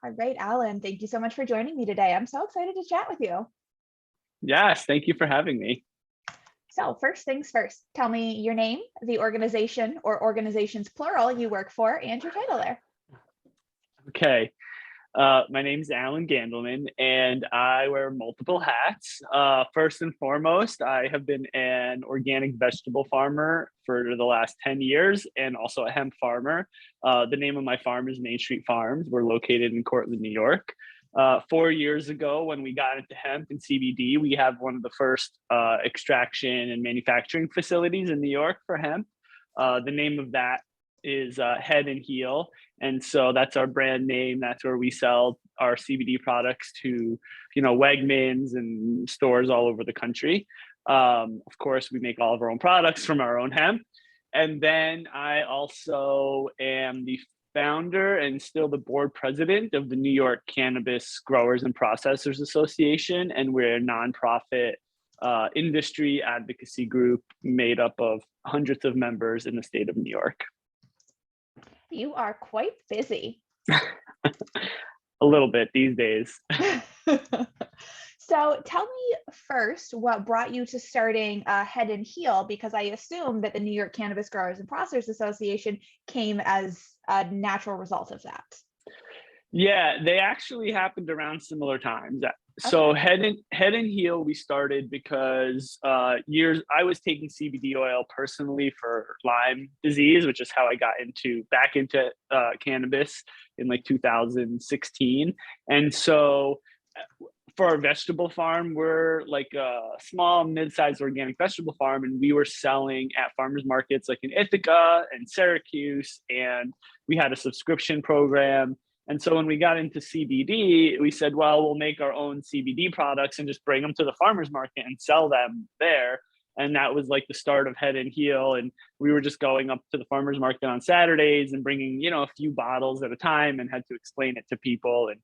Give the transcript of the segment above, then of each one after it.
All right, Alan, thank you so much for joining me today. I'm so excited to chat with you. Yes, thank you for having me. So first things first, tell me your name, the organization or organizations plural you work for, and your title there. Okay, my name is Allan Gandelman, and I wear multiple hats. First and foremost, I have been an organic vegetable farmer for the last 10 years and also a hemp farmer. The name of my farm is Main Street Farms. We're located in Cortland, New York. 4 years ago, when we got into hemp and CBD, we have one of the first extraction and manufacturing facilities in New York for hemp. The name of that is Head and Heal. And so that's our brand name. That's where we sell our CBD products to, Wegmans and stores all over the country. Of course, we make all of our own products from our own hemp. And then I also am the founder and still the board president of the New York Cannabis Growers and Processors Association. And we're a nonprofit industry advocacy group made up of hundreds of members in the state of New York. You are quite busy. A little bit these days. So tell me first what brought you to starting Head and Heal, because I assume that the New York Cannabis Growers and Processors Association came as a natural result of that. Yeah, they actually happened around similar times. So Okay. Head and Heal we started because I was taking CBD oil personally for Lyme disease, which is how I got back into cannabis in like 2016. And so for our vegetable farm, we're like a small, mid-sized organic vegetable farm, and we were selling at farmers markets like in Ithaca and Syracuse, and we had a subscription program. And so when we got into CBD, we said, well, we'll make our own CBD products and just bring them to the farmers market and sell them there. And that was like the start of Head and Heal. And we were just going up to the farmers market on Saturdays and bringing, a few bottles at a time, and had to explain it to people. And,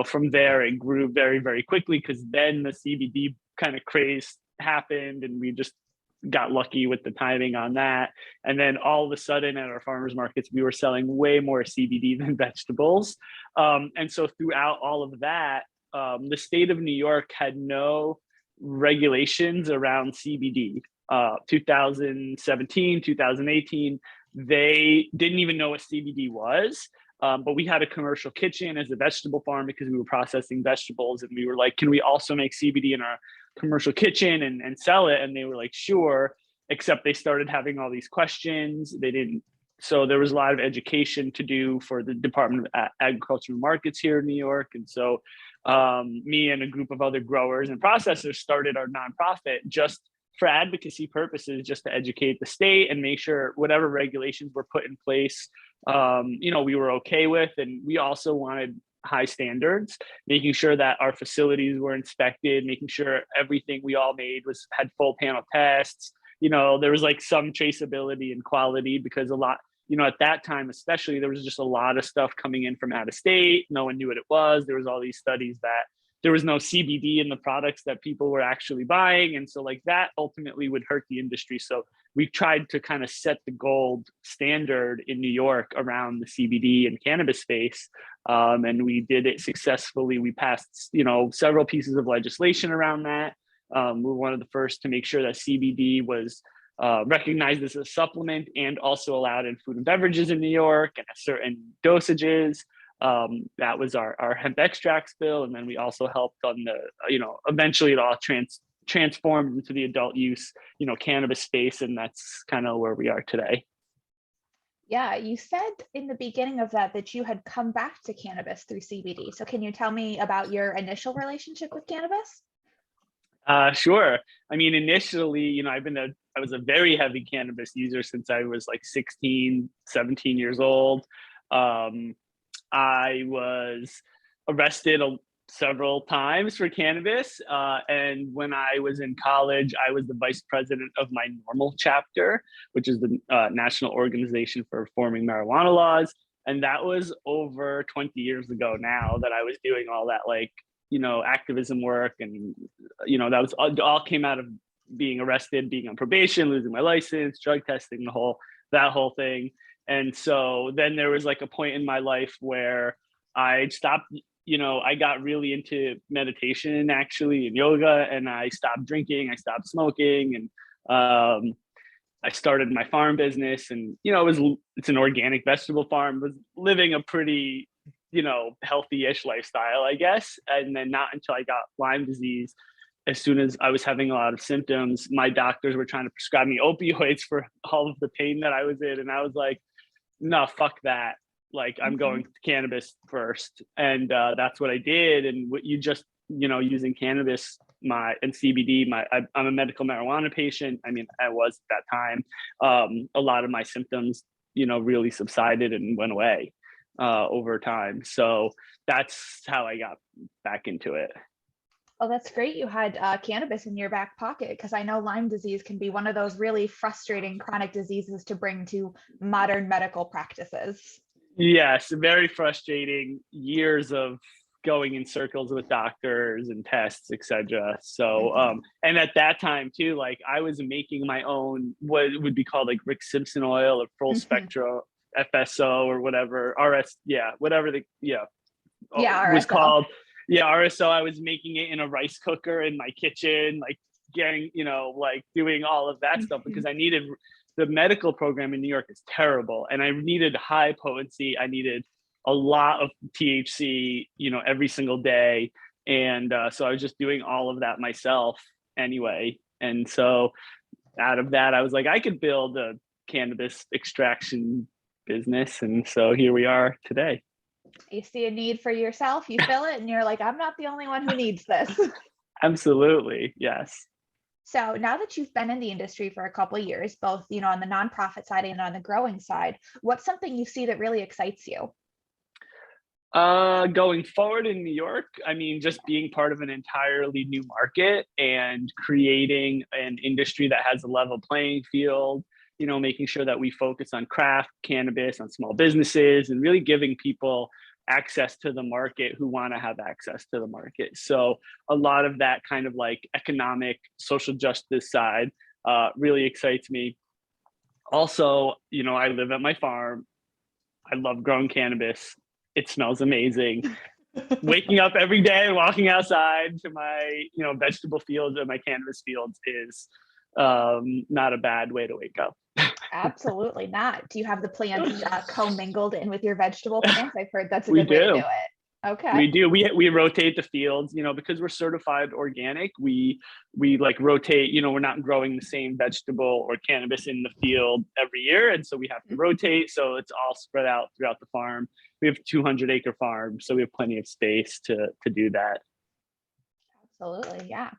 from there it grew very, very quickly, because then the CBD kind of craze happened, and we just got lucky with the timing on that. And then all of a sudden at our farmers markets, we were selling way more CBD than vegetables. And so throughout all of that, the state of New York had no regulations around CBD. 2017, 2018, they didn't even know what CBD was. But we had a commercial kitchen as a vegetable farm because we were processing vegetables, and we were like, can we also make CBD in our commercial kitchen and sell it? And they were like, sure, except they started having all these questions. So there was a lot of education to do for the Department of Agriculture and Markets here in New York. And so me and a group of other growers and processors started our nonprofit just for advocacy purposes, just to educate the state and make sure whatever regulations were put in place, we were okay with. And we also wanted high standards, making sure that our facilities were inspected, making sure everything we all made had full panel tests. There was like some traceability and quality, because a lot, at that time, especially, there was just a lot of stuff coming in from out of state. No one knew what it was. There was all these studies that there was no CBD in the products that people were actually buying. And so like that ultimately would hurt the industry. So we tried to kind of set the gold standard in New York around the CBD and cannabis space. And we did it successfully. We passed, several pieces of legislation around that. We were one of the first to make sure that CBD was recognized as a supplement and also allowed in food and beverages in New York and at certain dosages. That was our hemp extracts bill. And then we also helped on the, eventually it all transformed into the adult use, cannabis space. And that's kind of where we are today. Yeah, you said in the beginning of that you had come back to cannabis through CBD. So can you tell me about your initial relationship with cannabis? Sure. I mean, initially, I was a very heavy cannabis user since I was like 16, 17 years old. I was arrested several times for cannabis. And when I was in college, I was the vice president of my NORML chapter, which is the National Organization for Reforming Marijuana Laws. And that was over 20 years ago now that I was doing all that, activism work. And, that was all came out of being arrested, being on probation, losing my license, drug testing, that whole thing. And so then there was like a point in my life where I stopped, I got really into meditation actually and yoga, and I stopped drinking, I stopped smoking, and I started my farm business, and it's an organic vegetable farm. Was living a pretty healthy-ish lifestyle, I guess. And then not until I got Lyme disease, as soon as I was having a lot of symptoms, my doctors were trying to prescribe me opioids for all of the pain that I was in, and I was like, no, fuck that. Like, I'm going to cannabis first. And that's what I did. And what you just, using cannabis and CBD, I'm a medical marijuana patient. I mean, I was at that time. A lot of my symptoms, really subsided and went away over time. So that's how I got back into it. Oh, that's great. You had cannabis in your back pocket, because I know Lyme disease can be one of those really frustrating chronic diseases to bring to modern medical practices. Yes, very frustrating. Years of going in circles with doctors and tests, etc. So, and at that time too, like I was making my own what would be called like Rick Simpson oil or full spectrum FSO or whatever whatever was RSO. called. Yeah, RSO. I was making it in a rice cooker in my kitchen, like getting, like doing all of that stuff because I needed. The medical program in New York is terrible, and I needed high potency. I needed a lot of THC, every single day. And so I was just doing all of that myself anyway. And so out of that, I was like, I could build a cannabis extraction business. And so here we are today. You see a need for yourself, you fill it, and you're like, I'm not the only one who needs this. Absolutely. Yes. So now that you've been in the industry for a couple of years, both, on the nonprofit side and on the growing side, what's something you see that really excites you? Going forward in New York, I mean, just being part of an entirely new market and creating an industry that has a level playing field, making sure that we focus on craft cannabis, on small businesses, and really giving people access to the market who want to have access to the market. So a lot of that kind of like economic, social justice side really excites me. Also, I live at my farm. I love growing cannabis. It smells amazing. Waking up every day and walking outside to my, vegetable fields or my cannabis fields is not a bad way to wake up. Absolutely not. Do you have the plants commingled in with your vegetable plants? I've heard that's a good way to do it. Okay. We do. We rotate the fields, because we're certified organic. We like rotate, we're not growing the same vegetable or cannabis in the field every year. And so we have to rotate. So it's all spread out throughout the farm. We have 200-acre farm, so we have plenty of space to do that. Absolutely. Yeah.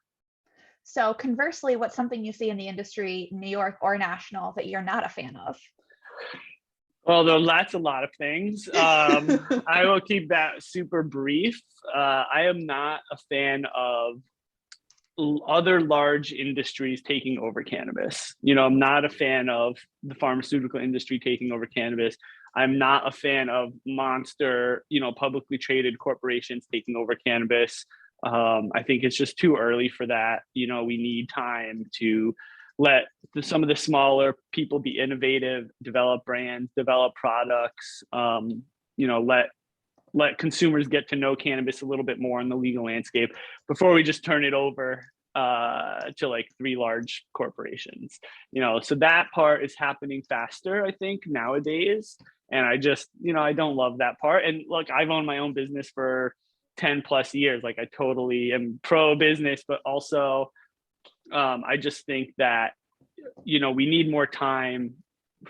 So conversely, what's something you see in the industry, New York or national, that you're not a fan of? Well, that's a lot of things. I will keep that super brief. I am not a fan of other large industries taking over cannabis. I'm not a fan of the pharmaceutical industry taking over cannabis. I'm not a fan of monster, publicly traded corporations taking over cannabis. I think it's just too early for that. We need time to let some of the smaller people be innovative, develop brands, develop products, let consumers get to know cannabis a little bit more in the legal landscape before we just turn it over to like 3 large corporations. So that part is happening faster, I think, nowadays. And I just, I don't love that part. And look, I've owned my own business for 10 plus years. Like I totally am pro business, but also I just think that, we need more time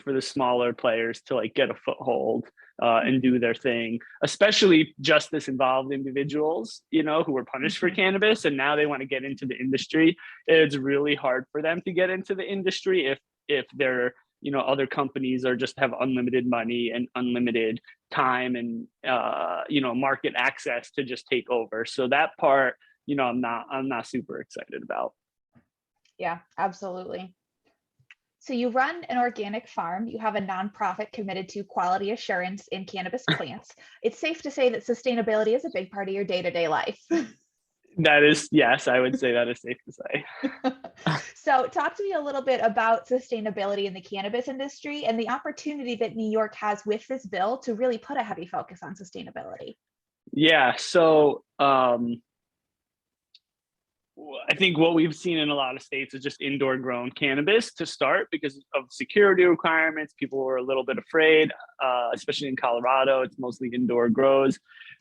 for the smaller players to like get a foothold and do their thing, especially justice involved individuals, who were punished for cannabis and now they want to get into the industry. It's really hard for them to get into the industry if they're, other companies are just have unlimited money and unlimited time and, market access to just take over. So that part, I'm not super excited about. Yeah, absolutely. So you run an organic farm, you have a nonprofit committed to quality assurance in cannabis plants. It's safe to say that sustainability is a big part of your day-to-day life. That is, yes, I would say that is safe to say. So talk to me a little bit about sustainability in the cannabis industry and the opportunity that New York has with this bill to really put a heavy focus on sustainability. Yeah. So I think what we've seen in a lot of states is just indoor grown cannabis to start because of security requirements. People were a little bit afraid, especially in Colorado. It's mostly indoor grows.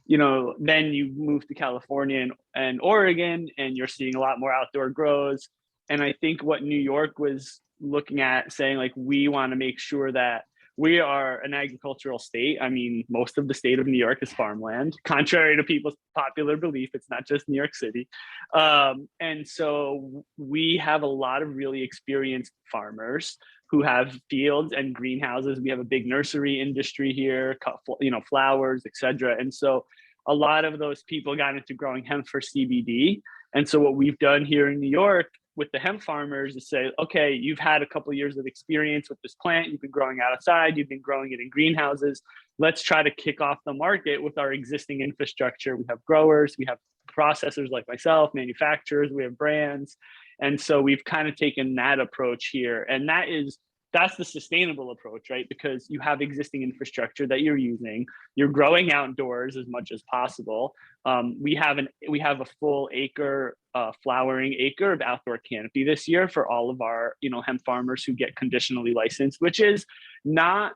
Then you move to California and Oregon, and you're seeing a lot more outdoor grows. And I think what New York was looking at saying, like, we want to make sure that we are an agricultural state. I mean, most of the state of New York is farmland, contrary to people's popular belief. It's not just New York City. And so we have a lot of really experienced farmers who have fields and greenhouses. We have a big nursery industry here, flowers, etc. And so a lot of those people got into growing hemp for CBD. And so what we've done here in New York with the hemp farmers is say, okay, you've had a couple of years of experience with this plant. You've been growing outside. You've been growing it in greenhouses. Let's try to kick off the market with our existing infrastructure. We have growers, we have processors like myself, manufacturers, we have brands. And so we've kind of taken that approach here. And that's the sustainable approach, right? Because you have existing infrastructure that you're using. You're growing outdoors as much as possible. We have a full acre, flowering acre of outdoor canopy this year for all of our, hemp farmers who get conditionally licensed, which is not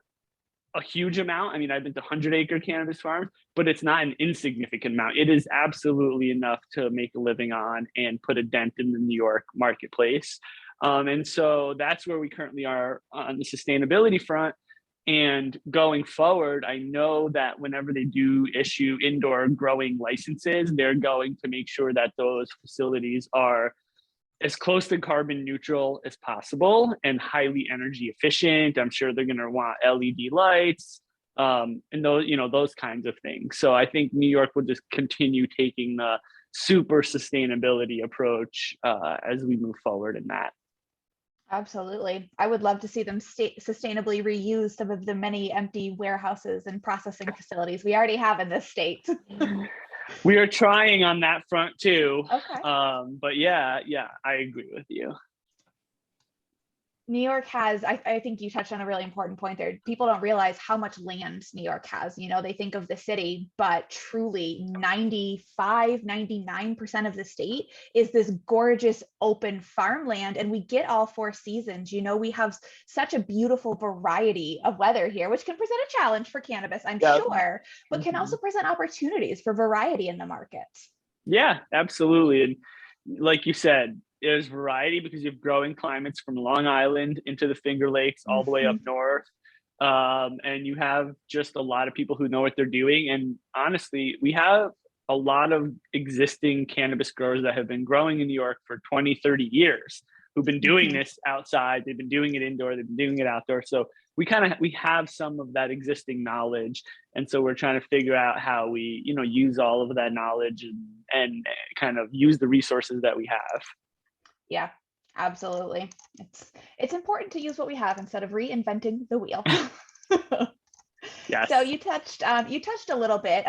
a huge amount. I mean, I've been to 100-acre cannabis farms, but it's not an insignificant amount. It is absolutely enough to make a living on and put a dent in the New York marketplace. And so that's where we currently are on the sustainability front. And going forward, I know that whenever they do issue indoor growing licenses, they're going to make sure that those facilities are as close to carbon neutral as possible and highly energy efficient. I'm sure they're going to want LED lights, and those kinds of things. So I think New York will just continue taking the super sustainability approach as we move forward in that. Absolutely. I would love to see them sustainably reuse some of the many empty warehouses and processing facilities we already have in this state. We are trying on that front too. Okay. But yeah, I agree with you. New York has, I think you touched on a really important point there. People don't realize how much land New York has. They think of the city, but truly 99% of the state is this gorgeous open farmland, and we get all 4 seasons. We have such a beautiful variety of weather here, which can present a challenge for cannabis, I'm sure, but can also present opportunities for variety in the market. Yeah, absolutely. And like you said, there's variety because you have growing climates from Long Island into the Finger Lakes, all the way up north. And you have just a lot of people who know what they're doing. And honestly, we have a lot of existing cannabis growers that have been growing in New York for 20, 30 years, who've been doing this outside. They've been doing it indoor. They've been doing it outdoor. So we have some of that existing knowledge. And so we're trying to figure out how we, use all of that knowledge and kind of use the resources that we have. Yeah, absolutely. It's important to use what we have instead of reinventing the wheel. Yes. So you touched a little bit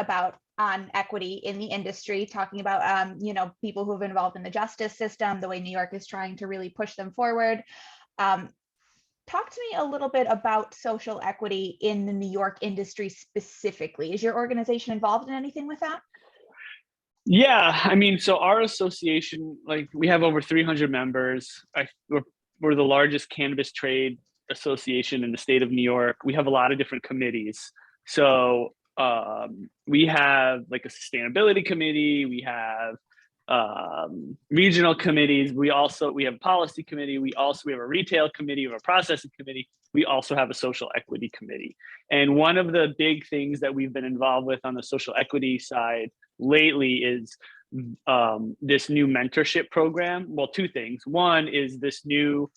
on equity in the industry, talking about people who have been involved in the justice system, the way New York is trying to really push them forward. Talk to me a little bit about social equity in the New York industry specifically. Is your organization involved in anything with that? Yeah, I mean, so our association, we have over 300 members. We're the largest cannabis trade association in the state of New York. We have a lot of different committees. So we have a sustainability committee. We have regional committees. We have a policy committee. We have a retail committee. We have a processing committee. We also have a social equity committee. And one of the big things that we've been involved with on the social equity side lately is this new mentorship program. Well, 2 things. One is this new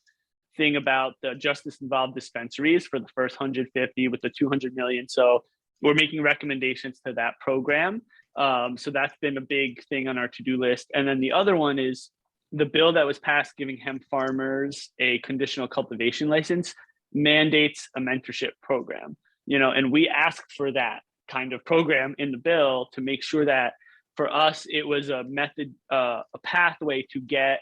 thing about the justice involved dispensaries for the first 150 with the 200 million. So we're making recommendations to that program. So that's been a big thing on our to-do list. And then the other one is the bill that was passed giving hemp farmers a conditional cultivation license mandates a mentorship program, and we asked for that kind of program in the bill to make sure that for us, it was a method, a pathway to get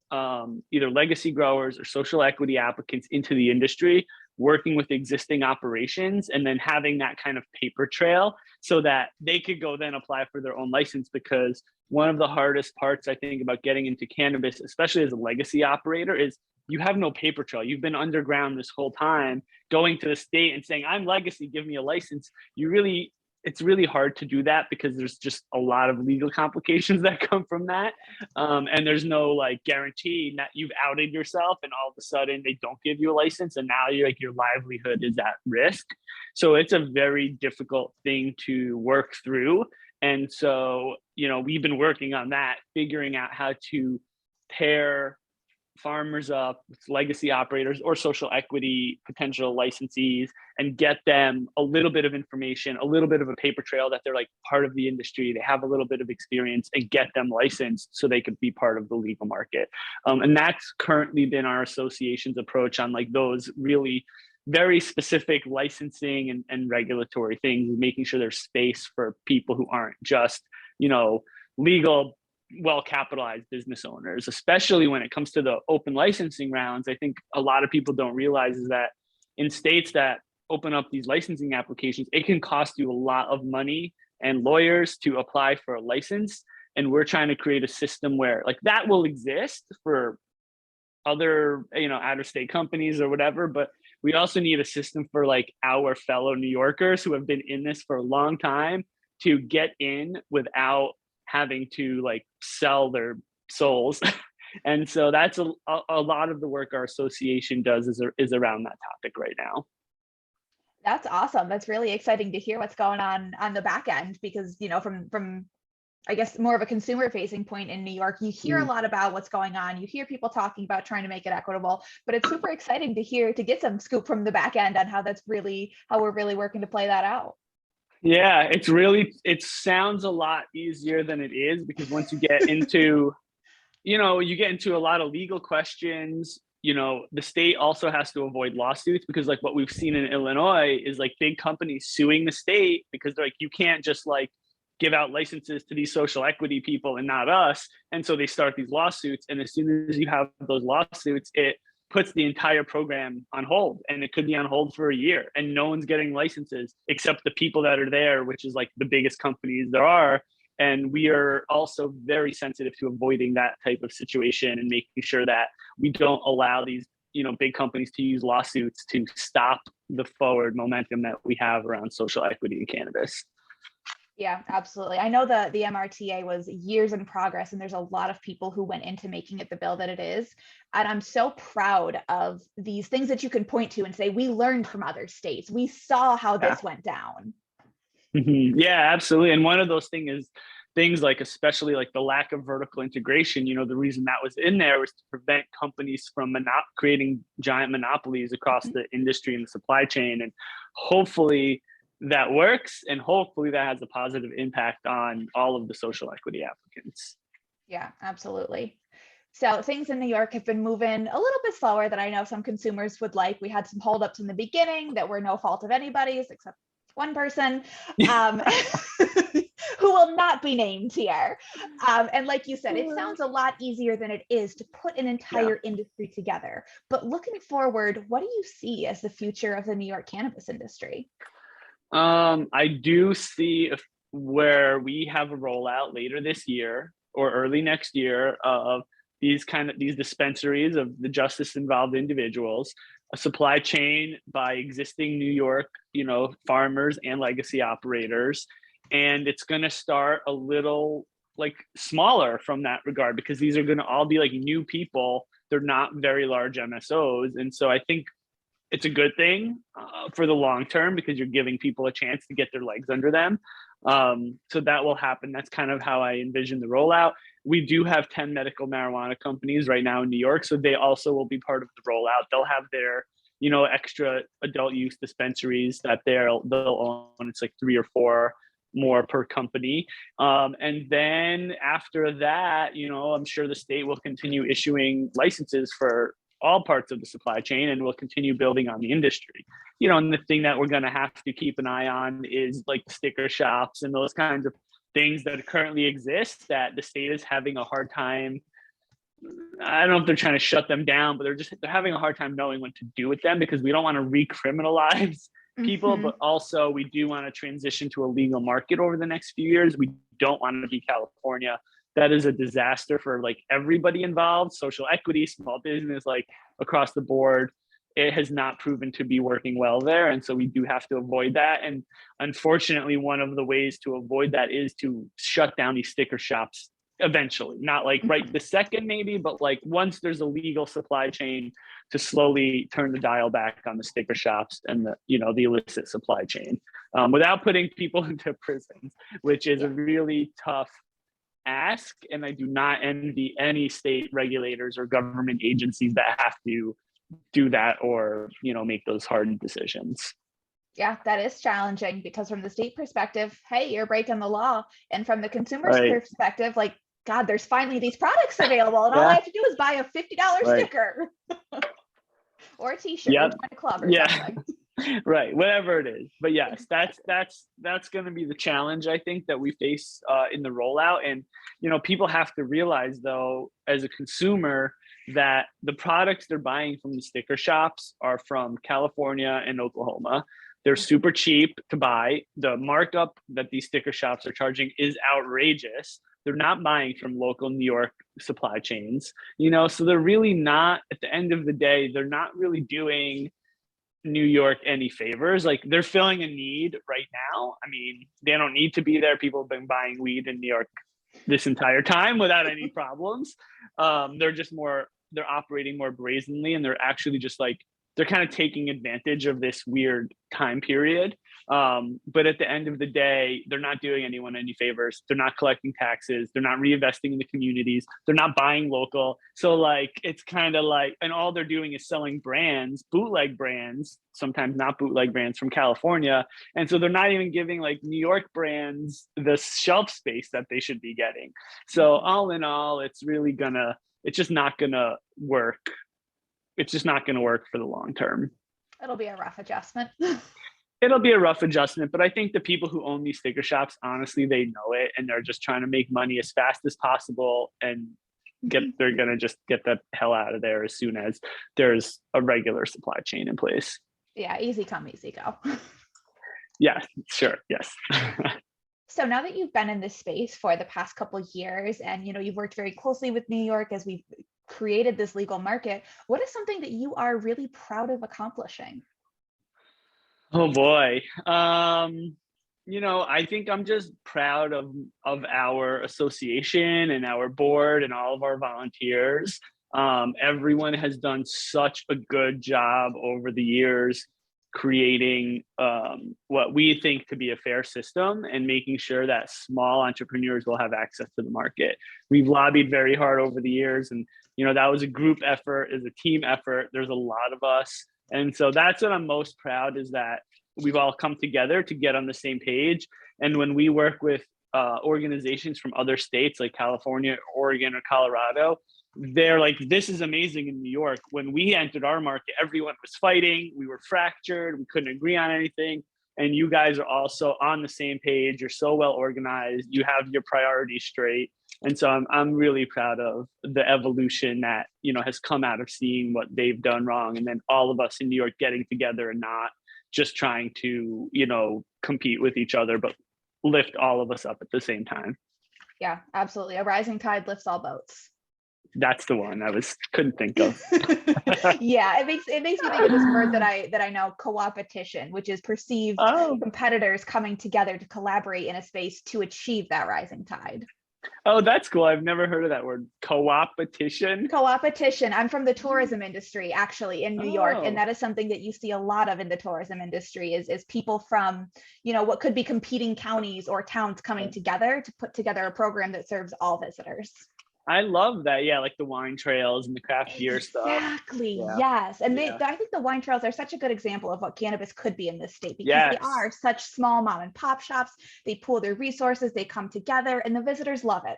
either legacy growers or social equity applicants into the industry working with existing operations and then having that kind of paper trail so that they could go then apply for their own license. Because one of the hardest parts I think about getting into cannabis, especially as a legacy operator, is you have no paper trail. You've been underground this whole time, going to the state and saying, I'm legacy, give me a license. It's really hard to do that because there's just a lot of legal complications that come from that. And there's no like guarantee that you've outed yourself and all of a sudden they don't give you a license and now you're like your livelihood is at risk. So it's a very difficult thing to work through. And so, we've been working on that, figuring out how to pair farmers up with legacy operators or social equity potential licensees and get them a little bit of information, a little bit of a paper trail that they're like part of the industry, they have a little bit of experience, and get them licensed so they could be part of the legal market. And that's currently been our association's approach on like those really very specific licensing and regulatory things, making sure there's space for people who aren't just, legal, well-capitalized business owners, especially when it comes to the open licensing rounds. I think a lot of people don't realize is that in states that open up these licensing applications, it can cost you a lot of money and lawyers to apply for a license. And we're trying to create a system where like that will exist for other, out-of-state companies or whatever, but we also need a system for like our fellow New Yorkers who have been in this for a long time to get in without having to like sell their souls. And so that's a lot of the work our association does is around that topic right now. That's awesome. That's really exciting to hear what's going on the back end, because, from I guess more of a consumer facing point in New York, you hear a lot about what's going on. You hear people talking about trying to make it equitable, but it's super exciting to get some scoop from the back end on how we're really working to play that out. Yeah, it sounds a lot easier than it is, because once you get into, you get into a lot of legal questions. The state also has to avoid lawsuits, because like what we've seen in Illinois is like big companies suing the state because they're like, you can't just like give out licenses to these social equity people and not us. And so they start these lawsuits. And as soon as you have those lawsuits, it puts the entire program on hold, and it could be on hold for a year and no one's getting licenses except the people that are there, which is like the biggest companies there are. And we are also very sensitive to avoiding that type of situation and making sure that we don't allow these, big companies to use lawsuits to stop the forward momentum that we have around social equity in cannabis. Yeah, absolutely. I know the MRTA was years in progress, and there's a lot of people who went into making it the bill that it is. And I'm so proud of these things that you can point to and say, we learned from other states. We saw how this went down. Yeah, absolutely. And one of those things like, especially like the lack of vertical integration, the reason that was in there was to prevent companies from creating giant monopolies across the industry and the supply chain. And hopefully that works, and hopefully that has a positive impact on all of the social equity applicants. Yeah, absolutely. So things in New York have been moving a little bit slower than I know some consumers would like. We had some holdups in the beginning that were no fault of anybody's except one person who will not be named here. And like you said, it sounds a lot easier than it is to put an entire industry together. But looking forward, what do you see as the future of the New York cannabis industry? I do see where we have a rollout later this year or early next year of these dispensaries of the justice involved individuals, a supply chain by existing New York, farmers and legacy operators. And it's going to start a little like smaller from that regard, because these are going to all be like new people. They're not very large MSOs. And so I think it's a good thing for the long term, because you're giving people a chance to get their legs under them. So that will happen. That's kind of how I envision the rollout. We do have 10 medical marijuana companies right now in New York, so they also will be part of the rollout. They'll have their, extra adult use dispensaries that they'll own. It's like 3 or 4 more per company. And then after that, I'm sure the state will continue issuing licenses for all parts of the supply chain, and we'll continue building on the industry. And the thing that we're going to have to keep an eye on is like sticker shops and those kinds of things that currently exist that the state is having a hard time I don't know if they're trying to shut them down, but they're having a hard time knowing what to do with them, because we don't want to recriminalize people, but also we do want to transition to a legal market over the next few years. We don't want to be California. That is a disaster for like everybody involved, social equity, small business, like across the board. It has not proven to be working well there. And so we do have to avoid that. And unfortunately, one of the ways to avoid that is to shut down these sticker shops eventually, not like right this second maybe, but like once there's a legal supply chain, to slowly turn the dial back on the sticker shops and the, you know, the illicit supply chain, without putting people into prisons, which is a really tough ask. And I do not envy any state regulators or government agencies that have to do that, or, you know, make those hard decisions. Yeah, that is challenging, because from the state perspective, hey, you're breaking the law. And from the consumer's perspective, like, God, there's finally these products available, and all I have to do is buy a $50 sticker or a t-shirt or join a club or something. Right, whatever it is. But yes, that's going to be the challenge, I think, that we face in the rollout. And, you know, people have to realize, though, as a consumer, that the products they're buying from the sticker shops are from California and Oklahoma. They're super cheap to buy. The markup that these sticker shops are charging is outrageous. They're not buying from local New York supply chains, you know, so they're really not, at the end of the day, they're not really doing New York any favors. Like, they're filling a need right now. I mean, they don't need to be there. People have been buying weed in New York this entire time without any problems. They're operating more brazenly, and they're actually just like, they're kind of taking advantage of this weird time period. But at the end of the day, they're not doing anyone any favors. They're not collecting taxes. They're not reinvesting in the communities. They're not buying local. So like, it's kind of like, and all they're doing is selling brands, bootleg brands, sometimes not bootleg brands, from California. And so they're not even giving like New York brands the shelf space that they should be getting. So all in all, it's just not gonna work. It's just not gonna work for the long term. It'll be a rough adjustment. It'll be a rough adjustment, but I think the people who own these sticker shops, honestly, they know it, and they're just trying to make money as fast as possible, and they're gonna just get the hell out of there as soon as there's a regular supply chain in place. Yeah, easy come, easy go. Yeah, sure, yes. So now that you've been in this space for the past couple of years, and you know, you've worked very closely with New York as we've created this legal market, what is something that you are really proud of accomplishing? Oh boy. You know, I think I'm just proud of our association and our board and all of our volunteers. Everyone has done such a good job over the years creating what we think to be a fair system and making sure that small entrepreneurs will have access to the market. We've lobbied very hard over the years, and you know, that was a group effort, is a team effort. There's a lot of us. And so that's what I'm most proud, is that we've all come together to get on the same page. And when we work with organizations from other states like California, Oregon, or Colorado, they're like, this is amazing in New York. When we entered our market, everyone was fighting. We were fractured. We couldn't agree on anything. And you guys are also on the same page. You're so well organized. You have your priorities straight. And so I'm really proud of the evolution that, you know, has come out of seeing what they've done wrong. And then all of us in New York getting together and not just trying to, you know, compete with each other, but lift all of us up at the same time. Yeah, absolutely. A rising tide lifts all boats. That's the one I couldn't think of. Yeah, it makes me think of this word that I know, co-opetition, which is perceived competitors coming together to collaborate in a space to achieve that rising tide. Oh, that's cool. I've never heard of that word. Co-opetition. Co-opetition. I'm from the tourism industry, actually, in New York, and that is something that you see a lot of in the tourism industry is people from, you know, what could be competing counties or towns coming together to put together a program that serves all visitors. I love that. Yeah, like the wine trails and the craft beer stuff. Exactly. Yeah. Yes. And I think the wine trails are such a good example of what cannabis could be in this state, because they are such small mom and pop shops. They pool their resources, they come together, and the visitors love it.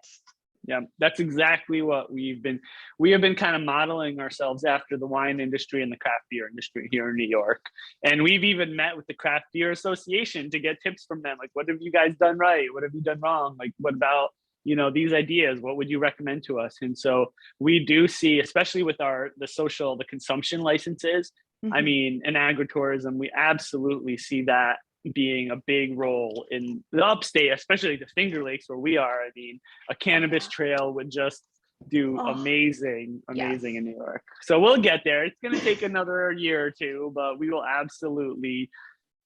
Yeah, that's exactly what we have been kind of modeling ourselves after the wine industry and the craft beer industry here in New York. And we've even met with the Craft Beer Association to get tips from them. Like, what have you guys done right? What have you done wrong? Like, what about, these ideas, what would you recommend to us? And so we do see, especially with the consumption licenses, I mean, in agritourism, we absolutely see that being a big role in the upstate, especially the Finger Lakes where we are. I mean, a cannabis trail would just do amazing in New York. So we'll get there. It's going to take another year or two, but we will absolutely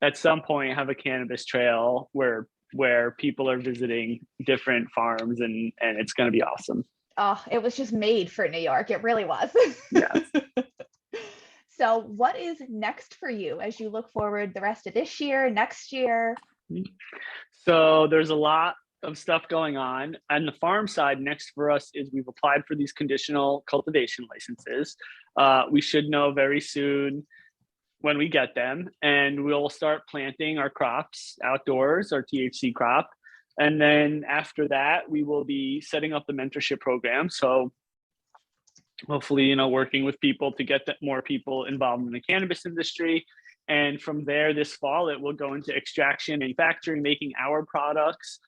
at some point have a cannabis trail where people are visiting different farms, and it's going to be awesome. Oh, it was just made for New York. It really was. Yes. So what is next for you as you look forward the rest of this year, next year? So there's a lot of stuff going on. On the farm side, next for us is we've applied for these conditional cultivation licenses. We should know very soon when we get them, and we'll start planting our crops outdoors, our THC crop. And then after that, we will be setting up the mentorship program. So hopefully, working with people to get more people involved in the cannabis industry. And from there, this fall, it will go into extraction, manufacturing, making our products.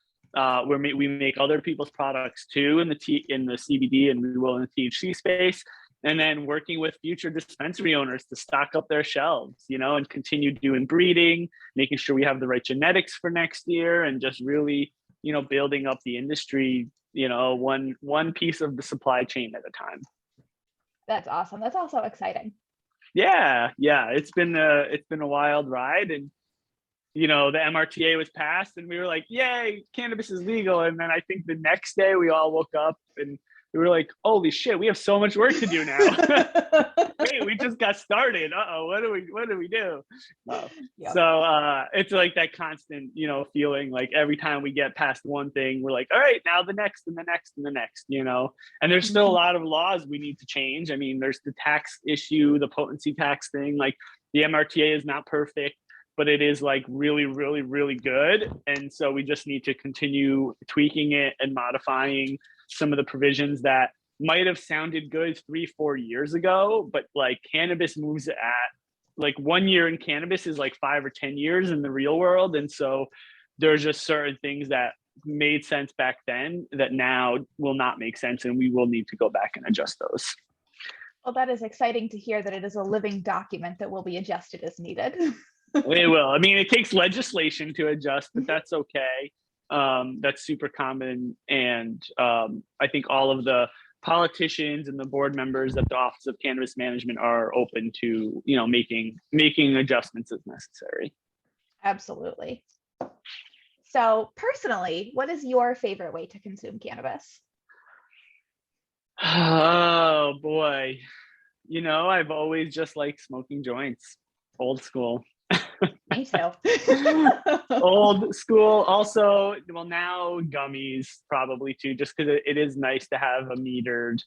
We make other people's products too in the CBD, and we will in the THC space. And then working with future dispensary owners to stock up their shelves, and continue doing breeding, making sure we have the right genetics for next year, and just really, building up the industry, one piece of the supply chain at a time. That's awesome. That's also exciting. Yeah. It's been a wild ride, and the MRTA was passed, and we were like, "Yay, cannabis is legal!" And then I think the next day we all woke up and we were like, "Holy shit, we have so much work to do now." Wait, we just got started. What do we do? Yep. So it's like that constant, feeling like every time we get past one thing, we're like, all right, now the next and the next and the next, and there's still a lot of laws we need to change. I mean, there's the tax issue, the potency tax thing. Like the MRTA is not perfect, but it is like really, really, really good. And so we just need to continue tweaking it and modifying some of the provisions that might have sounded good 3-4 years ago, but like cannabis moves at like 1 year in cannabis is like 5 or 10 years in the real world. And so there's just certain things that made sense back then that now will not make sense, and we will need to go back and adjust those. Well, that is exciting to hear that it is a living document that will be adjusted as needed. It will. I mean, it takes legislation to adjust, but that's okay. That's super common. And I think all of the politicians and the board members at the Office of Cannabis Management are open to, making adjustments as necessary. Absolutely. So personally, what is your favorite way to consume cannabis? Oh boy. I've always just liked smoking joints, old school. Me too. Old school. Also, well, now gummies probably too, just because it is nice to have a metered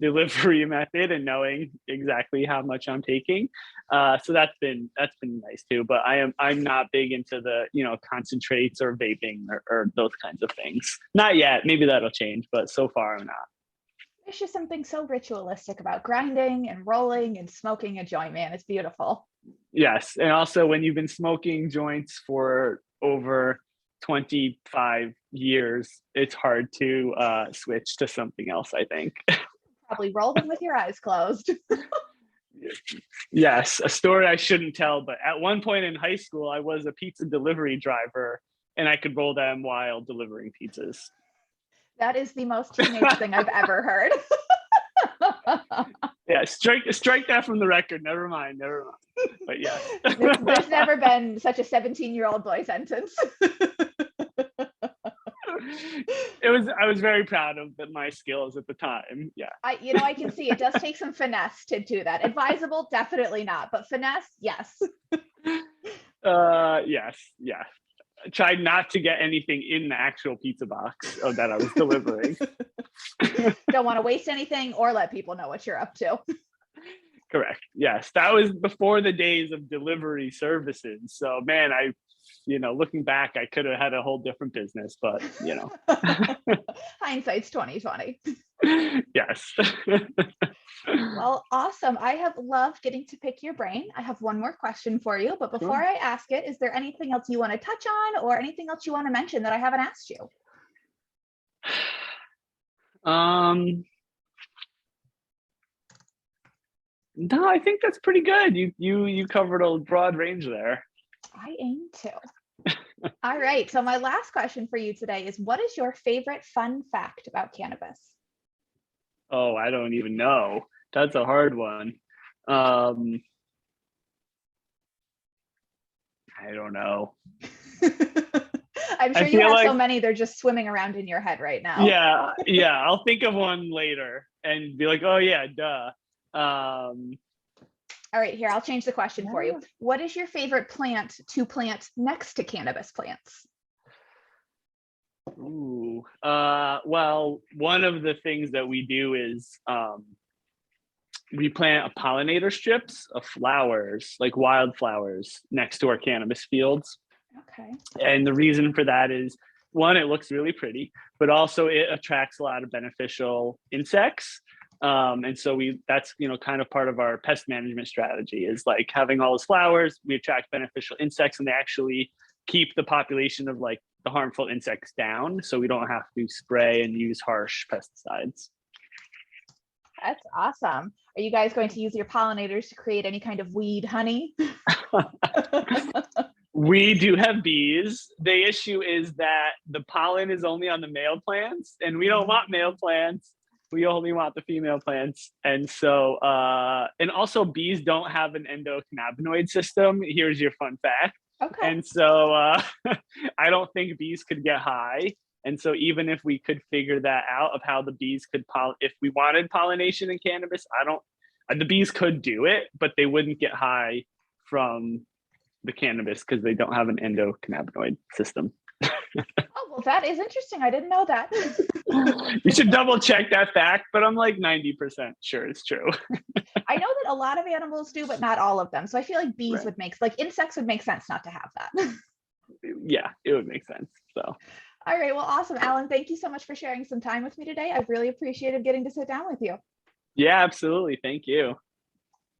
delivery method and knowing exactly how much I'm taking. So that's been nice too. But I'm not big into the concentrates or vaping or those kinds of things. Not yet. Maybe that'll change, but so far I'm not. There's just something so ritualistic about grinding and rolling and smoking a joint, man. It's beautiful. Yes. And also when you've been smoking joints for over 25 years, it's hard to switch to something else, I think. Probably roll them with your eyes closed. Yes. A story I shouldn't tell, but at one point in high school, I was a pizza delivery driver, and I could roll them while delivering pizzas. That is the most teenage thing I've ever heard. Yeah, strike that from the record. Never mind. But yeah. There's never been such a 17-year-old boy sentence. I was very proud of my skills at the time. Yeah. I can see it does take some finesse to do that. Advisable, definitely not, but finesse, yes. Yes. Yeah. I tried not to get anything in the actual pizza box that I was delivering. Don't want to waste anything or let people know what you're up to. Correct. Yes. That was before the days of delivery services. So man, looking back, I could have had a whole different business, but Hindsight's 2020. Yes. Well, awesome. I have loved getting to pick your brain. I have one more question for you, but before I ask it, is there anything else you want to touch on or anything else you want to mention that I haven't asked you? No, I think that's pretty good. You covered a broad range there. I aim to. All right. So my last question for you today is, what is your favorite fun fact about cannabis? Oh, I don't even know. That's a hard one. I don't know. I'm sure I you feel have like, so many, they're just swimming around in your head right now. yeah, I'll think of one later and be like, oh yeah, duh. All right, here, I'll change the question for you. What is your favorite plant to plant next to cannabis plants? Ooh, well, one of the things that we do is we plant pollinator strips of flowers, like wildflowers, next to our cannabis fields. Okay. And the reason for that is, one, it looks really pretty, but also it attracts a lot of beneficial insects. And so that's, kind of part of our pest management strategy is like having all those flowers, we attract beneficial insects and they actually keep the population of like the harmful insects down. So we don't have to spray and use harsh pesticides. That's awesome. Are you guys going to use your pollinators to create any kind of weed honey? We do have bees. The issue is that the pollen is only on the male plants, and we don't want male plants. We only want the female plants. And so, and also bees don't have an endocannabinoid system. Here's your fun fact. Okay. And so I don't think bees could get high. And so even if we could figure that out of how the bees could if we wanted pollination in cannabis, the bees could do it, but they wouldn't get high from the cannabis because they don't have an endocannabinoid system. Oh, well, that is interesting. I didn't know that. You should double check that fact, but I'm like 90% sure it's true. I know that a lot of animals do, but not all of them. So I feel like bees would like insects would make sense not to have that. Yeah, it would make sense. So. All right. Well, awesome. Allan, thank you so much for sharing some time with me today. I've really appreciated getting to sit down with you. Yeah, absolutely. Thank you.